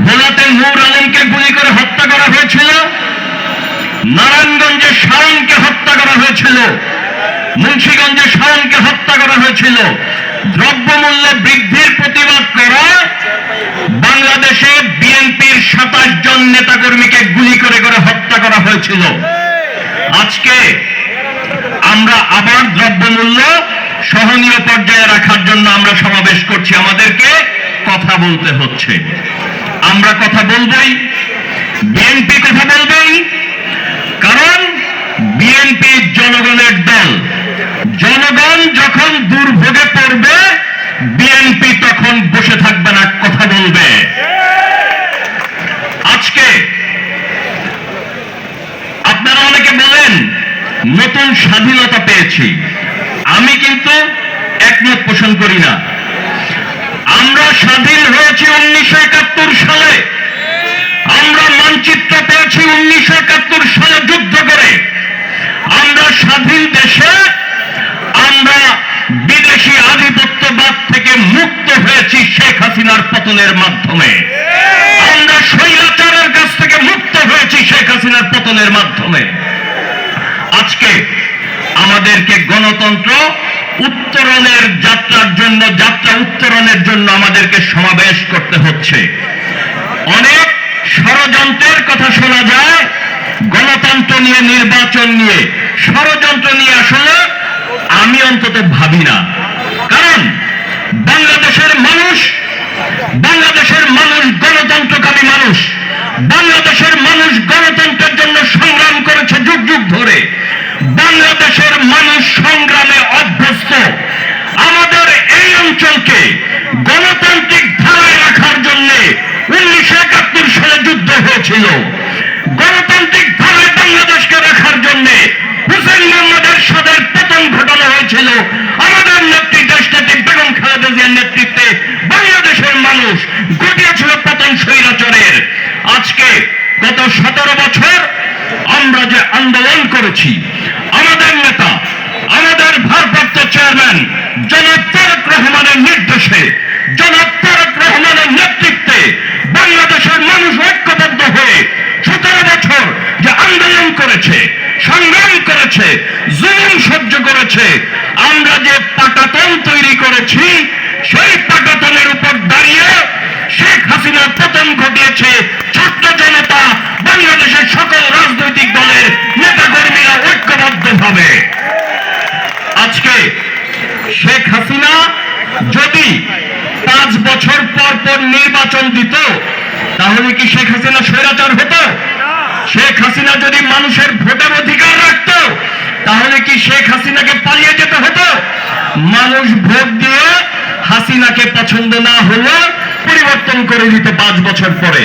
ভোলাতে নূর আলমকে গুলি করে হত্যা করা হয়েছিল, নারায়ণগঞ্জে শাওনকে হত্যা করা হয়েছিল, মুন্সিগঞ্জে শাওনকে হত্যা করা হয়েছিল। দ্রব্যমূল্য বৃদ্ধির প্রতিবাদ করা বাংলাদেশে বিএনপির 27 জন নেতাকর্মীকে গুলি করে করে হত্যা করা হয়েছিল। আজকে আমরা আবার দ্রব্যমূল্য সহনীয় পর্যায়ে রাখার জন্য আমরা সমাবেশ করছি। আমাদেরকে কথা বলতে হচ্ছে, আমরা কথা বলবই, বিএনপি কথা বলবেই, কারণ বিএনপি জনগণের দল। জনগণ যখন দুর্ভোগে পড়বে বিএনপি তখন বসে থাকবে না, কথা বলবে। আজকে আপনারা অনেকে বলেন নতুন স্বাধীনতা পেয়েছি, আমি কিন্তু একমত পোষণ করি না। আমরা স্বাধীন হয়েছি 1971 সালে, আমরা মানচিত্র পেয়েছি 1971 সালে যুদ্ধ করে। আমরা স্বাধীন দেশে আমরা বিদেশি আধিপত্যবাদ থেকে মুক্ত হয়েছি শেখ হাসিনার পতনের মাধ্যমে। আমরা স্বৈরাচারের কাছ থেকে মুক্ত হয়েছি শেখ হাসিনার পতনের মাধ্যমে। আজকে আমাদেরকে গণতন্ত্র উত্তরণের যাত্রার জন্য, যাত্রা উত্তরণের জন্য আমাদেরকে সমাবেশ করতে হচ্ছে। অনেক ষড়যন্ত্রের কথা শোনা যায় গণতন্ত্র নিয়ে, নির্বাচন নিয়ে। ষড়যন্ত্র নিয়ে আসলে আমি অন্তত ভাবি না, কারণ বাংলাদেশের মানুষ গণতন্ত্রকামী মানুষ। বাংলাদেশের মানুষ গণতন্ত্রের জন্য সংগ্রাম করেছে যুগ যুগ ধরে। বাংলাদেশের মানুষ সংগ্রামে অভ্যস্ত। আমাদের এই অঞ্চলকে গণতান্ত্রিক ধারায় রাখার জন্য 1971 সালে যুদ্ধ হয়েছিল। গণতান্ত্রিক ধারায় বাংলাদেশকে রাখার জন্য হুসেইন মোহাম্মদ এরশাদের পতন ঘটানো হয়েছিল। আমাদের নেত্রী দেশনেত্রী বেগম খালেদা জিয়ার নেতৃত্বে বাংলাদেশের মানুষ ঘটিয়েছিল পতন স্বৈরাচারের। আজকে গত 17 বছর আমরা যে আন্দোলন করেছি, আমাদের নেতা, আমাদের ভারপ্রাপ্ত চেয়ারম্যান জনাব তারেক রহমানের নির্দেশে, জনাব তারেক রহমানের নেতৃত্বে বাংলাদেশের মানুষ ঐক্যবদ্ধ হয়ে 17 বছর যে আন্দোলন করেছে, সংগ্রাম করেছে, জুলুম সহ্য করেছে, আমরা যে পাটাতন তৈরি করেছি, সেই পাটাতনের উপর দাঁড়িয়ে শেখ হাসিনার পতন ঘটিয়েছে ছাত্র জনতা, বাংলাদেশের সকল রাজনৈতিক দলের নেতাকর্মীরা ঐক্যবদ্ধভাবে। আজকে শেখ হাসিনা যদি 5 বছর পর পর নির্বাচন দিত, তাহলে কি শেখ হাসিনা স্বৈরাচার হতো? শেখ হাসিনা যদি মানুষের ভোটের অধিকার রাখত, তাহলে কি শেখ হাসিনাকে পালিয়ে যেতে হতো? মানুষ ভোট দিয়ে হাসিনাকে পছন্দ না হলে পরিবর্তন করে দিত 5 বছর পরে।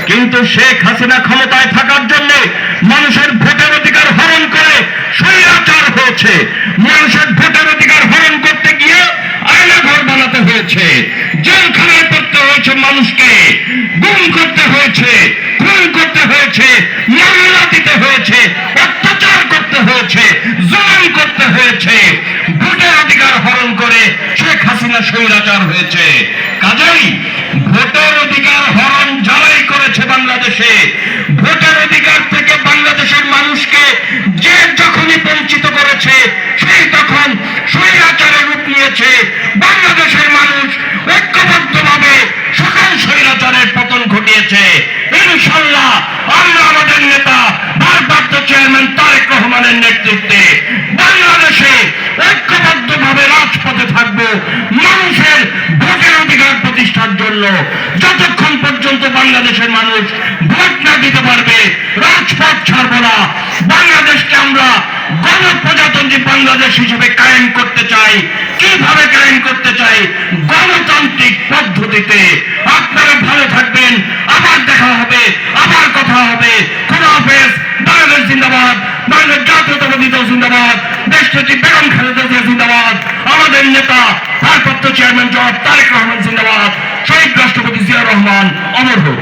কিন্তু শেখ হাসিনা ক্ষমতায় থাকার জন্য মানুষের ভোটের অধিকার হরণ করে স্বৈরাচার হয়েছে। মানুষের ভোটের অধিকার হরণ করতে গিয়ে আয়নাঘর বানাতে হয়েছে, জেলখানায় পড়তে হয়েছে, মানুষকে গুম করতে হয়েছে, খুন করতে হয়েছে, মামলা দিতে হয়েছে, অত্যাচার করতে হয়েছে, জুলুম করতে হয়েছে। ভোটের অধিকার হরণ করে শেখ হাসিনা স্বৈরাচার হয়েছে। কাজেই ভোটের অধিকার হরণ যারাই করেছে বাংলাদেশে, ভোটের অধিকার থেকে বাংলাদেশের মানুষকে যে যখনই বঞ্চিত করেছে, সেই তখন স্বৈরাচারের রূপ নিয়েছে। বাংলাদেশের মানুষ ঐক্যবদ্ধভাবে সকল স্বৈরাচারের পতন ঘটিয়েছে। ইনশাআল্লাহ আমরা আমাদের নেতা ভারপ্রাপ্ত চেয়ারম্যান তারেক রহমানের নেতৃত্বে বাংলাদেশে ঐক্যবদ্ধভাবে রাজপথে থাকবো মানুষের ভোটের অধিকার প্রতিষ্ঠার জন্য। যতক্ষণ পর্যন্ত বাংলাদেশের মানুষ ভোট না দিতে পারবে রাজপথ ছাড়বো না। বাংলাদেশকে আমরা গণপ্রজাতন্ত্রী বাংলাদেশ হিসেবে কায়েম করতে চাই। কিভাবে কায়েম করতে চাই? গণতান্ত্রিক পদ্ধতিতে। আপনারা ভালো থাকবেন, আবার দেখা হবে, আবার কথা হবে। খোদা হাফেজ। বাংলাদেশ জিন্দাবাদ, বাংলাদেশ জাতীয়তাবাদী দল জিন্দাবাদ, দেশনেত্রী বেগম খালেদা জিয়া জিন্দাবাদ, আমাদের নেতা ভারপ্রাপ্ত চেয়ারম্যান জনাব তারেক রহমান জিন্দাবাদ, শহীদ রাষ্ট্রপতি জিয়া রহমান অমর হোক।